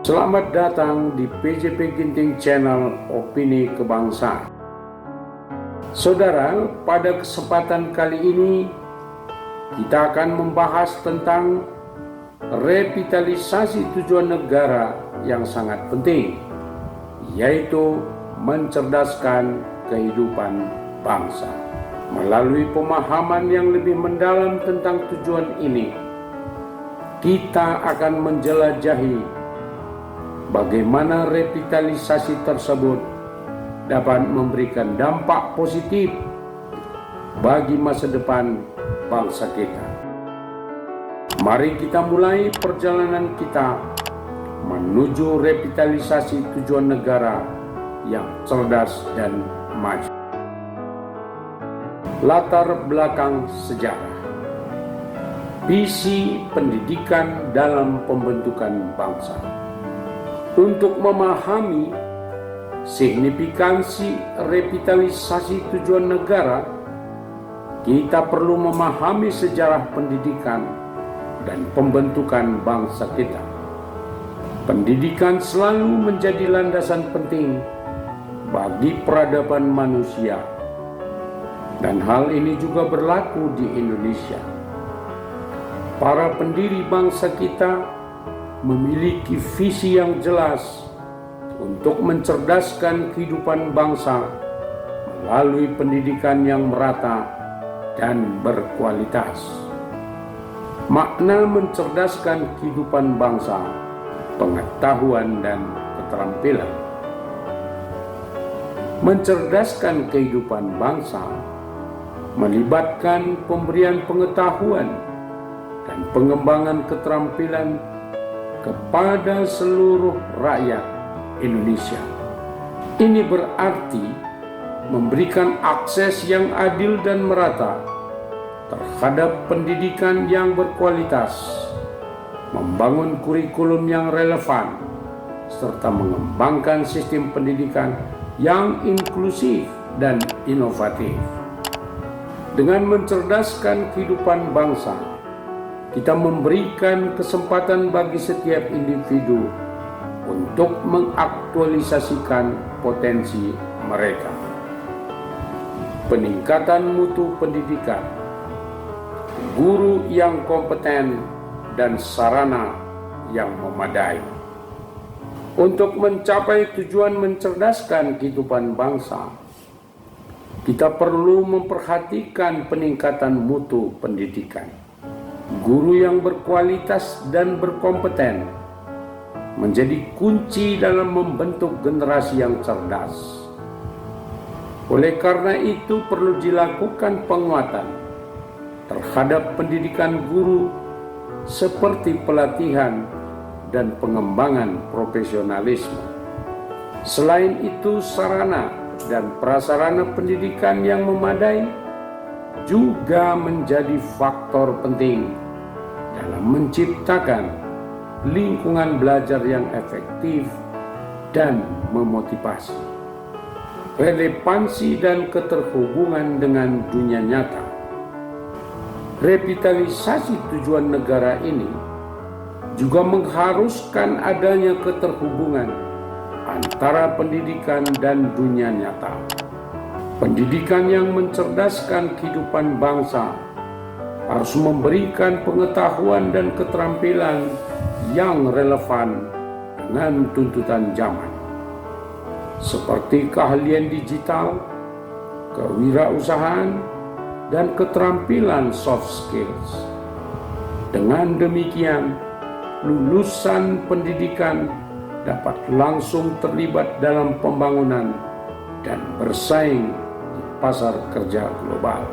Selamat datang di PJP Ginting Channel Opini Kebangsaan. Saudara, pada kesempatan kali ini kita akan membahas tentang revitalisasi tujuan negara yang sangat penting, yaitu mencerdaskan kehidupan bangsa. Melalui pemahaman yang lebih mendalam tentang tujuan ini, kita akan menjelajahi bagaimana revitalisasi tersebut dapat memberikan dampak positif bagi masa depan bangsa kita. Mari kita mulai perjalanan kita menuju revitalisasi tujuan negara yang cerdas dan maju. Latar belakang sejarah. Visi pendidikan dalam pembentukan bangsa. Untuk memahami signifikansi revitalisasi tujuan negara, kita perlu memahami sejarah pendidikan dan pembentukan bangsa kita. Pendidikan selalu menjadi landasan penting bagi peradaban manusia, dan hal ini juga berlaku di Indonesia. Para pendiri bangsa kita memiliki visi yang jelas untuk mencerdaskan kehidupan bangsa melalui pendidikan yang merata dan berkualitas. Makna mencerdaskan kehidupan bangsa, pengetahuan dan keterampilan. Mencerdaskan kehidupan bangsa melibatkan pemberian pengetahuan dan pengembangan keterampilan kepada seluruh rakyat Indonesia. Ini berarti memberikan akses yang adil dan merata terhadap pendidikan yang berkualitas, membangun kurikulum yang relevan, serta mengembangkan sistem pendidikan yang inklusif dan inovatif. Dengan mencerdaskan kehidupan bangsa, kita memberikan kesempatan bagi setiap individu untuk mengaktualisasikan potensi mereka. Peningkatan mutu pendidikan, guru yang kompeten, dan sarana yang memadai. Untuk mencapai tujuan mencerdaskan kehidupan bangsa, kita perlu memperhatikan peningkatan mutu pendidikan. Guru yang berkualitas dan berkompeten menjadi kunci dalam membentuk generasi yang cerdas. Oleh karena itu perlu dilakukan penguatan terhadap pendidikan guru seperti pelatihan dan pengembangan profesionalisme. Selain itu, sarana dan prasarana pendidikan yang memadai juga menjadi faktor penting dalam menciptakan lingkungan belajar yang efektif dan memotivasi. Relevansi dan keterhubungan dengan dunia nyata. Revitalisasi tujuan negara ini juga mengharuskan adanya keterhubungan antara pendidikan dan dunia nyata. Pendidikan yang mencerdaskan kehidupan bangsa harus memberikan pengetahuan dan keterampilan yang relevan dengan tuntutan zaman, seperti keahlian digital, kewirausahaan, dan keterampilan soft skills. Dengan demikian, lulusan pendidikan dapat langsung terlibat dalam pembangunan dan bersaing di pasar kerja global.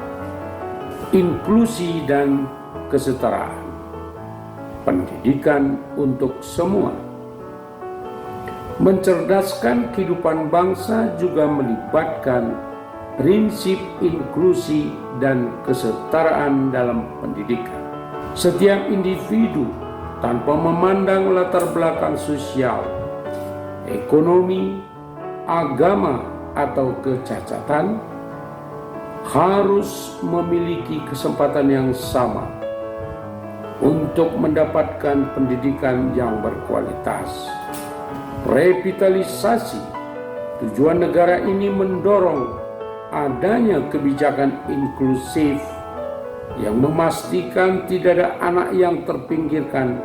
Inklusi dan kesetaraan. Pendidikan untuk semua. Mencerdaskan kehidupan bangsa juga melibatkan prinsip inklusi dan kesetaraan dalam pendidikan. Setiap individu tanpa memandang latar belakang sosial, ekonomi, agama, atau kecacatan harus memiliki kesempatan yang sama untuk mendapatkan pendidikan yang berkualitas. Revitalisasi tujuan negara ini mendorong adanya kebijakan inklusif yang memastikan tidak ada anak yang terpinggirkan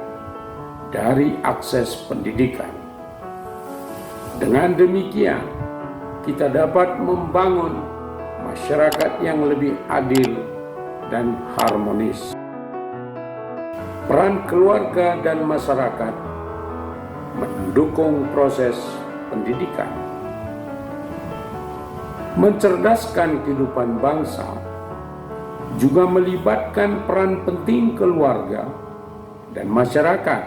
dari akses pendidikan. Dengan demikian, kita dapat membangun masyarakat yang lebih adil dan harmonis. Peran keluarga dan masyarakat mendukung proses pendidikan, mencerdaskan kehidupan bangsa, juga melibatkan peran penting keluarga dan masyarakat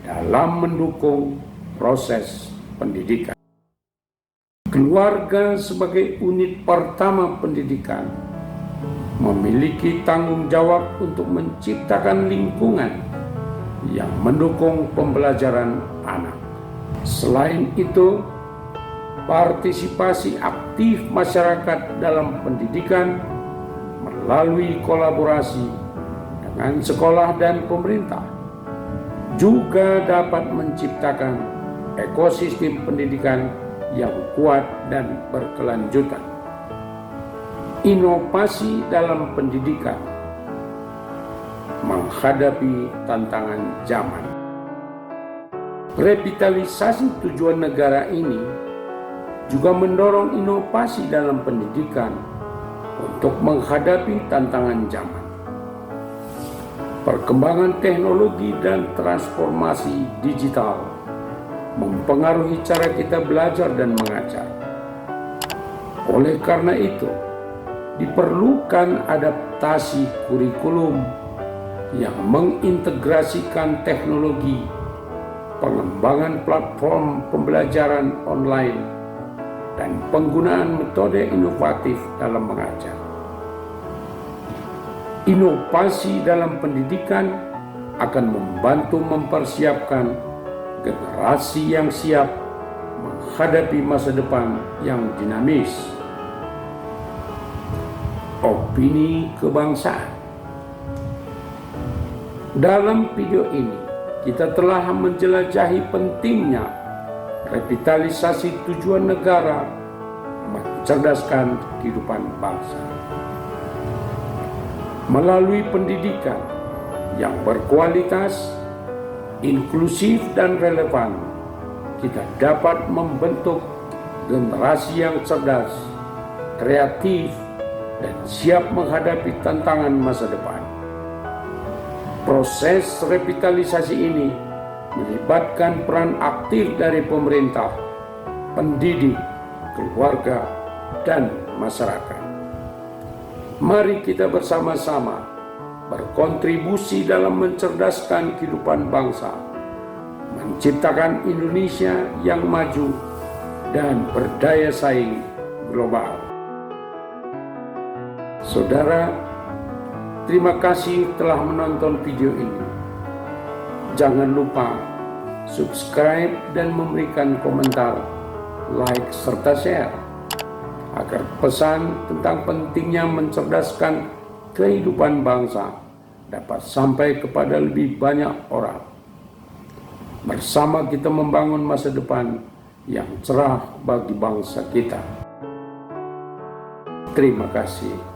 dalam mendukung proses pendidikan. Keluarga sebagai unit pertama pendidikan memiliki tanggung jawab untuk menciptakan lingkungan yang mendukung pembelajaran anak. Selain itu, partisipasi aktif masyarakat dalam pendidikan melalui kolaborasi dengan sekolah dan pemerintah juga dapat menciptakan ekosistem pendidikan yang kuat dan berkelanjutan. Inovasi dalam pendidikan menghadapi tantangan zaman. Revitalisasi tujuan negara ini juga mendorong inovasi dalam pendidikan untuk menghadapi tantangan zaman. Perkembangan teknologi dan transformasi digital mempengaruhi cara kita belajar dan mengajar. Oleh karena itu, diperlukan adaptasi kurikulum yang mengintegrasikan teknologi, pengembangan platform pembelajaran online, dan penggunaan metode inovatif dalam mengajar. Inovasi dalam pendidikan akan membantu mempersiapkan generasi yang siap menghadapi masa depan yang dinamis. Opini kebangsaan. Dalam video ini, kita telah menjelajahi pentingnya revitalisasi tujuan negara mencerdaskan kehidupan bangsa. Melalui pendidikan yang berkualitas, inklusif dan relevan, kita dapat membentuk generasi yang cerdas, kreatif, dan siap menghadapi tantangan masa depan. Proses revitalisasi ini melibatkan peran aktif dari pemerintah, pendidik, keluarga, dan masyarakat. Mari kita bersama-sama berkontribusi dalam mencerdaskan kehidupan bangsa, menciptakan Indonesia yang maju dan berdaya saing global. Saudara, terima kasih telah menonton video ini. Jangan lupa subscribe dan memberikan komentar, like, serta share agar pesan tentang pentingnya mencerdaskan kehidupan bangsa dapat sampai kepada lebih banyak orang. Bersama kita membangun masa depan yang cerah bagi bangsa kita. Terima kasih.